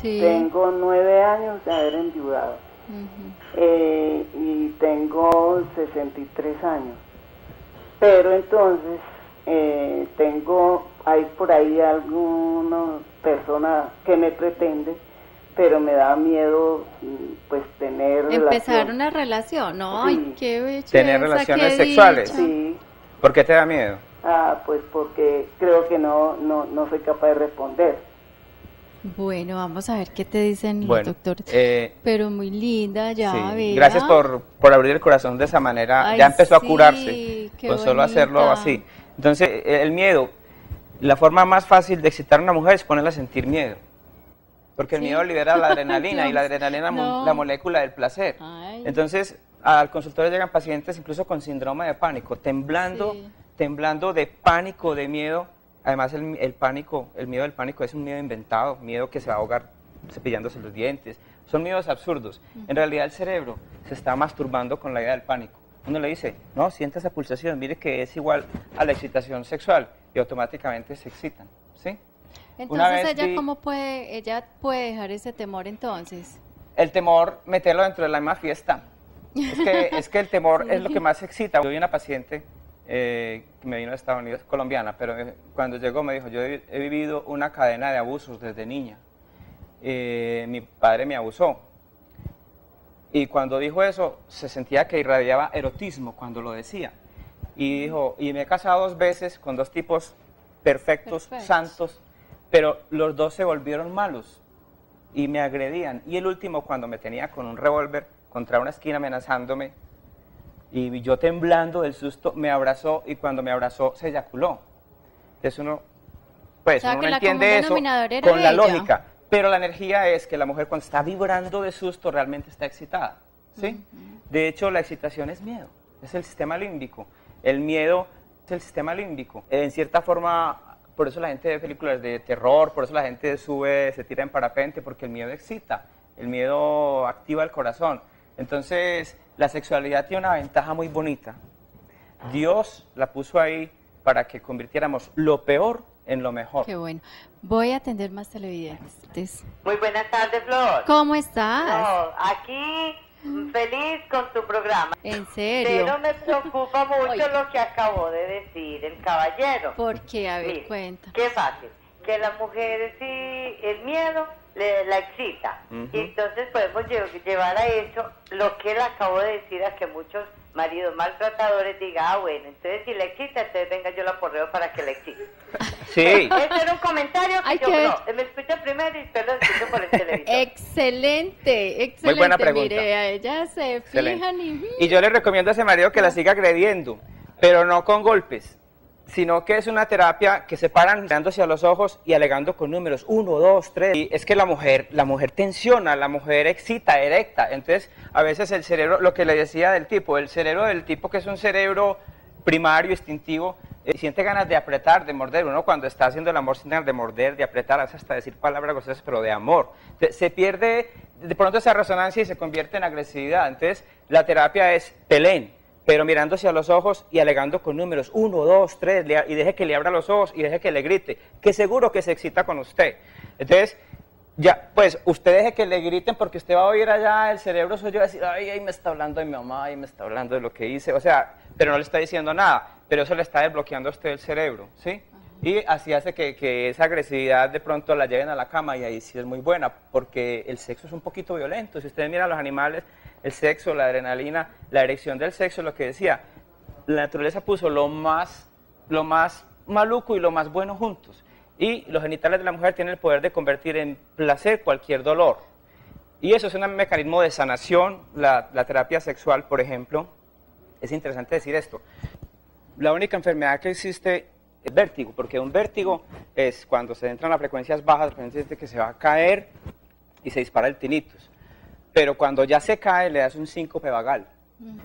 Sí. Tengo 9 años de haber enviudado. Y tengo 63 años. Pero entonces hay por ahí alguna persona que me pretende, pero me da miedo pues tener Empezar relación. una relación, ¿no? Sí. Ay, qué belleza, ¿Tener relaciones qué sexuales? dicha. Sí. ¿Por qué te da miedo? Pues porque creo que no soy capaz de responder. Bueno, vamos a ver qué te dicen los Bueno, doctores. Pero muy linda, ya, sí, vea. gracias por abrir el corazón de esa manera. Ay, Ya empezó a sí, curarse qué con solo hacerlo bonita. así. Entonces, el miedo, la forma más fácil de excitar a una mujer es ponerla a sentir miedo. Porque el ¿Sí? miedo libera la adrenalina y la Dios, adrenalina es no. la molécula del placer. Ay. Entonces, al consultorio llegan pacientes incluso con síndrome de pánico, temblando, Sí. temblando de pánico, de miedo. Además, el pánico, el miedo del pánico es un miedo inventado, miedo que se va a ahogar cepillándose los dientes. Son miedos absurdos. En realidad, el cerebro se está masturbando con la idea del pánico. Uno le dice, no, siente esa pulsación, mire que es igual a la excitación sexual, y automáticamente se excitan, ¿sí? Entonces, ella puede dejar ese temor entonces. El temor, meterlo dentro de la misma fiesta. Es que el temor Sí. es lo que más excita. Yo vi una paciente que me vino de Estados Unidos, colombiana, pero cuando llegó me dijo, yo he vivido una cadena de abusos desde niña. Mi padre me abusó. Y cuando dijo eso, se sentía que irradiaba erotismo cuando lo decía. Y dijo, y me he casado 2 veces con 2 tipos perfectos, santos, pero los 2 se volvieron malos y me agredían. Y el último, cuando me tenía con un revólver contra una esquina amenazándome, y yo temblando del susto, me abrazó, y cuando me abrazó se eyaculó. Entonces uno, pues, O sea, uno que no la entiende común eso denominador era con la ella. lógica. Pero la energía es que la mujer cuando está vibrando de susto realmente está excitada, ¿sí? De hecho, la excitación es miedo, es el sistema límbico. El miedo es el sistema límbico. En cierta forma, por eso la gente ve películas de terror, por eso la gente se tira en parapente, porque el miedo excita, el miedo activa el corazón. Entonces, la sexualidad tiene una ventaja muy bonita. Dios la puso ahí para que convirtiéramos lo peor en lo mejor. Qué bueno. Voy a atender más televidentes. Muy buenas tardes, Flor. ¿Cómo estás? No, aquí feliz con tu programa. ¿En serio? Pero me preocupa mucho Oye. lo que acabó de decir el caballero. ¿Por qué? A ver, Mira, cuenta. qué fácil. Que las mujeres sí, el miedo la excita. Y entonces podemos llevar a eso lo que él acabó de decir, a que muchos maridos maltratadores digan, bueno, entonces si la excita, entonces venga yo la porreo para que la excite. Sí. Ese era un comentario que Ay, yo qué- no, me escucha primero y después lo escucho por el televisor. Excelente, excelente. Muy buena pregunta. Mire, a ellas se Excelente. fijan Y yo le recomiendo a ese marido que la siga agrediendo, pero no con golpes, sino que es una terapia que se paran mirándose a los ojos y alegando con números, 1, 2, 3. Y es que la mujer tensiona, la mujer excita, erecta. Entonces, a veces el cerebro, lo que le decía del tipo, el cerebro del tipo que es un cerebro primario, instintivo, siente ganas de apretar, de morder. Uno cuando está haciendo el amor siente ganas de morder, de apretar, hasta decir palabras groseras, pero de amor. Se pierde de pronto esa resonancia y se convierte en agresividad. Entonces, la terapia es pelén, pero mirándose a los ojos y alegando con números, 1, 2, 3, y deje que le abra los ojos y deje que le grite, que seguro que se excita con usted. Entonces, ya, pues, usted deje que le griten porque usted va a oír allá el cerebro suyo decir, ay, me está hablando de mi mamá, ay, me está hablando de lo que hice, o sea, pero no le está diciendo nada, pero eso le está desbloqueando a usted el cerebro, ¿sí? Y así hace que esa agresividad de pronto la lleven a la cama, y ahí sí es muy buena, porque el sexo es un poquito violento. Si ustedes miran a los animales, el sexo, la adrenalina, la erección del sexo, lo que decía, la naturaleza puso lo más maluco y lo más bueno juntos. Y los genitales de la mujer tienen el poder de convertir en placer cualquier dolor. Y eso es un mecanismo de sanación, la terapia sexual, por ejemplo. Es interesante decir esto. La única enfermedad que existe es vértigo, porque un vértigo es cuando se entran a frecuencias bajas, siente que se va a caer y se dispara el tinnitus. Pero cuando ya se cae, le das un síncope vagal.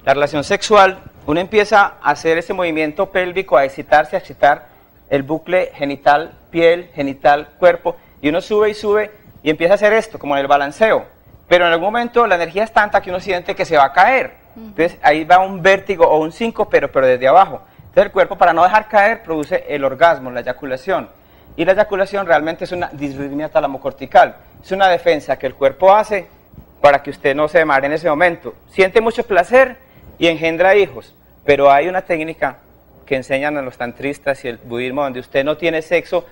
La relación sexual, uno empieza a hacer ese movimiento pélvico, a excitarse, a excitar el bucle genital, piel, genital, cuerpo, y uno sube y sube y empieza a hacer esto, como en el balanceo. Pero en algún momento la energía es tanta que uno siente que se va a caer. Entonces ahí va un vértigo o un síncope, pero desde abajo. Entonces el cuerpo, para no dejar caer, produce el orgasmo, la eyaculación. Y la eyaculación realmente es una disritmia talamocortical. es una defensa que el cuerpo hace para que usted no se mare en ese momento. Siente mucho placer y engendra hijos, pero hay una técnica que enseñan a los tantristas y el budismo donde usted no tiene sexo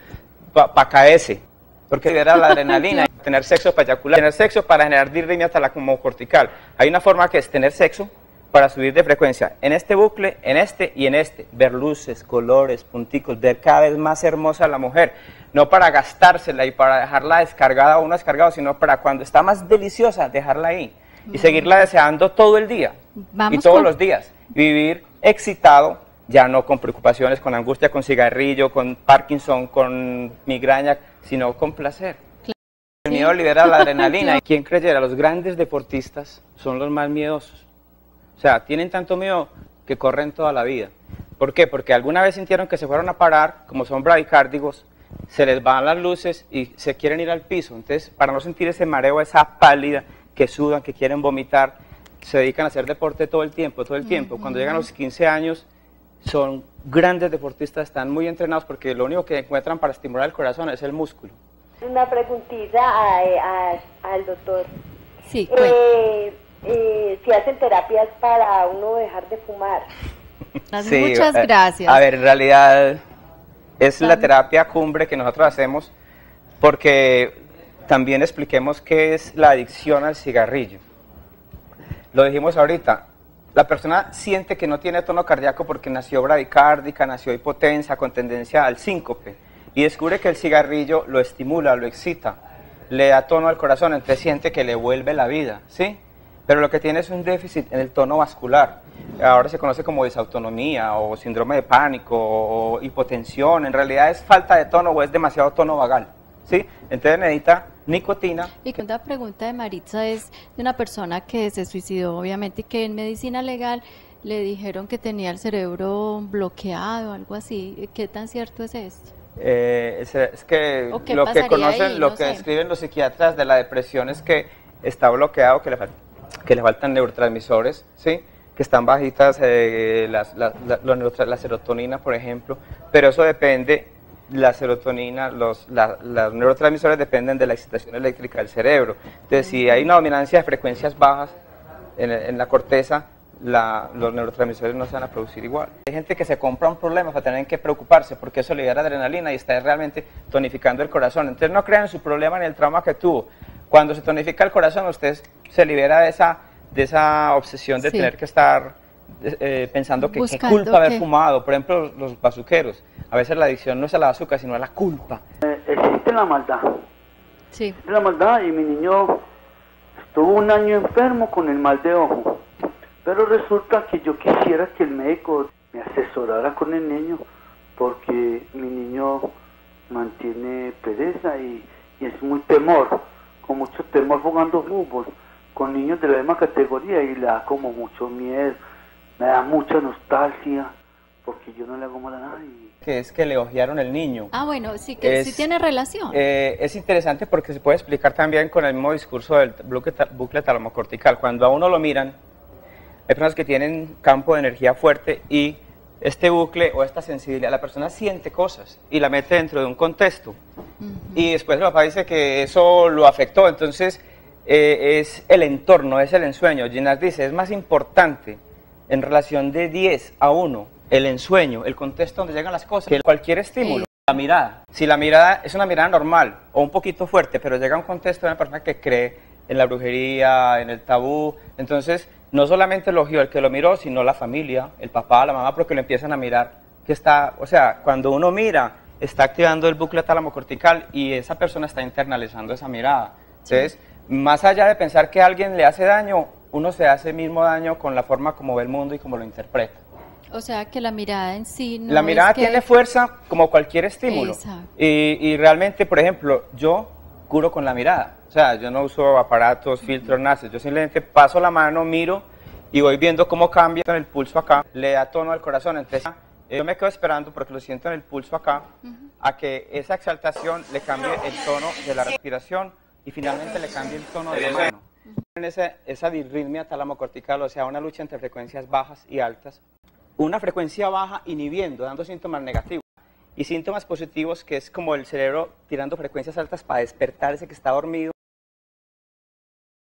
para caerse, porque libera la adrenalina, tener sexo para eyacular, tener sexo para generar disritmia talamocortical. Hay una forma que es tener sexo para subir de frecuencia en este bucle, en este y en este, ver luces, colores, punticos, ver cada vez más hermosa a la mujer, no para gastársela y para dejarla descargada o no descargada, sino para cuando está más deliciosa, dejarla ahí y seguirla deseando todo el día y todos los días, vivir excitado, ya no con preocupaciones, con angustia, con cigarrillo, con Parkinson, con migraña, sino con placer. El miedo libera la adrenalina. ¿Quién creyera? Los grandes deportistas son los más miedosos. O sea, tienen tanto miedo que corren toda la vida. ¿Por qué? Porque alguna vez sintieron que se fueron a parar, como son bradicárdicos, se les van las luces y se quieren ir al piso. Entonces, para no sentir ese mareo, esa pálida, que sudan, que quieren vomitar, se dedican a hacer deporte todo el tiempo, todo el tiempo. Cuando llegan a los 15 años, son grandes deportistas, están muy entrenados porque lo único que encuentran para estimular el corazón es el músculo. Una preguntita al doctor. Sí, si hacen terapias para uno dejar de fumar. Sí, muchas gracias. A ver, en realidad es la terapia cumbre que nosotros hacemos porque también expliquemos qué es la adicción al cigarrillo. Lo dijimos ahorita, la persona siente que no tiene tono cardíaco porque nació bradicárdica, nació hipotensa, con tendencia al síncope, y descubre que el cigarrillo lo estimula, lo excita, le da tono al corazón, entonces siente que le vuelve la vida, ¿sí? Pero lo que tiene es un déficit en el tono vascular. Ahora se conoce como disautonomía o síndrome de pánico o hipotensión. En realidad es falta de tono o es demasiado tono vagal, ¿sí? Entonces necesita nicotina. Y una pregunta de Maritza es de una persona que se suicidó, obviamente, y que en medicina legal le dijeron que tenía el cerebro bloqueado, algo así. ¿Qué tan cierto es esto? Es que lo que conocen, ahí, lo no que sé. describen los psiquiatras de la depresión es que está bloqueado, que le faltan neurotransmisores, ¿sí? Que están bajitas la serotonina, por ejemplo, pero eso depende, la serotonina, los neurotransmisores dependen de la excitación eléctrica del cerebro. Entonces, si hay una dominancia de frecuencias bajas en la corteza, los neurotransmisores no se van a producir igual. Hay gente que se compra un problema para tener que preocuparse porque eso libera adrenalina y está realmente tonificando el corazón. Entonces no crean en su problema ni el trauma que tuvo. Cuando se tonifica el corazón, usted se libera de esa obsesión de tener que estar pensando que qué culpa haber fumado. Por ejemplo, los bazuqueros. A veces la adicción no es a la bazuca, sino a la culpa. Existe la maldad. Sí. Existe la maldad y mi niño estuvo un año enfermo con el mal de ojo. Pero resulta que yo quisiera que el médico me asesorara con el niño porque mi niño mantiene pereza y es muy temor, con mucho temor jugando fútbol, con niños de la misma categoría y le da como mucho miedo, me da mucha nostalgia porque yo no le hago mal a nadie. Que es que le ojearon el niño. Ah, bueno, sí que sí tiene relación. Es interesante porque se puede explicar también con el mismo discurso del bucle talamocortical. Cuando a uno lo miran, hay personas que tienen campo de energía fuerte y este bucle o esta sensibilidad, la persona siente cosas y la mete dentro de un contexto. Y después el papá dice que eso lo afectó, entonces es el entorno, es el ensueño. Ginás dice, es más importante en relación de 10 a 1 el ensueño, el contexto donde llegan las cosas, que cualquier estímulo. La mirada, si la mirada es una mirada normal o un poquito fuerte, pero llega a un contexto de una persona que cree en la brujería, en el tabú, entonces no solamente elogió el que lo miró, sino la familia, el papá, la mamá, porque lo empiezan a mirar, que está, o sea, cuando uno mira, está activando el bucle talamocortical y esa persona está internalizando esa mirada. Entonces, más allá de pensar que alguien le hace daño, uno se hace el mismo daño con la forma como ve el mundo y como lo interpreta. O sea, que la mirada en sí no La mirada es que... tiene fuerza como cualquier estímulo. Exacto. Y realmente, por ejemplo, yo curo con la mirada. O sea, yo no uso aparatos, filtros, nada. Yo simplemente paso la mano, miro y voy viendo cómo cambia en el pulso acá. Le da tono al corazón. Entonces, yo me quedo esperando porque lo siento en el pulso acá, a que esa exaltación le cambie el tono de la respiración y finalmente le cambie el tono de la mano. Esa disritmia talamocortical, o sea, una lucha entre frecuencias bajas y altas. Una frecuencia baja inhibiendo, dando síntomas negativos. Y síntomas positivos, que es como el cerebro tirando frecuencias altas para despertar ese que está dormido.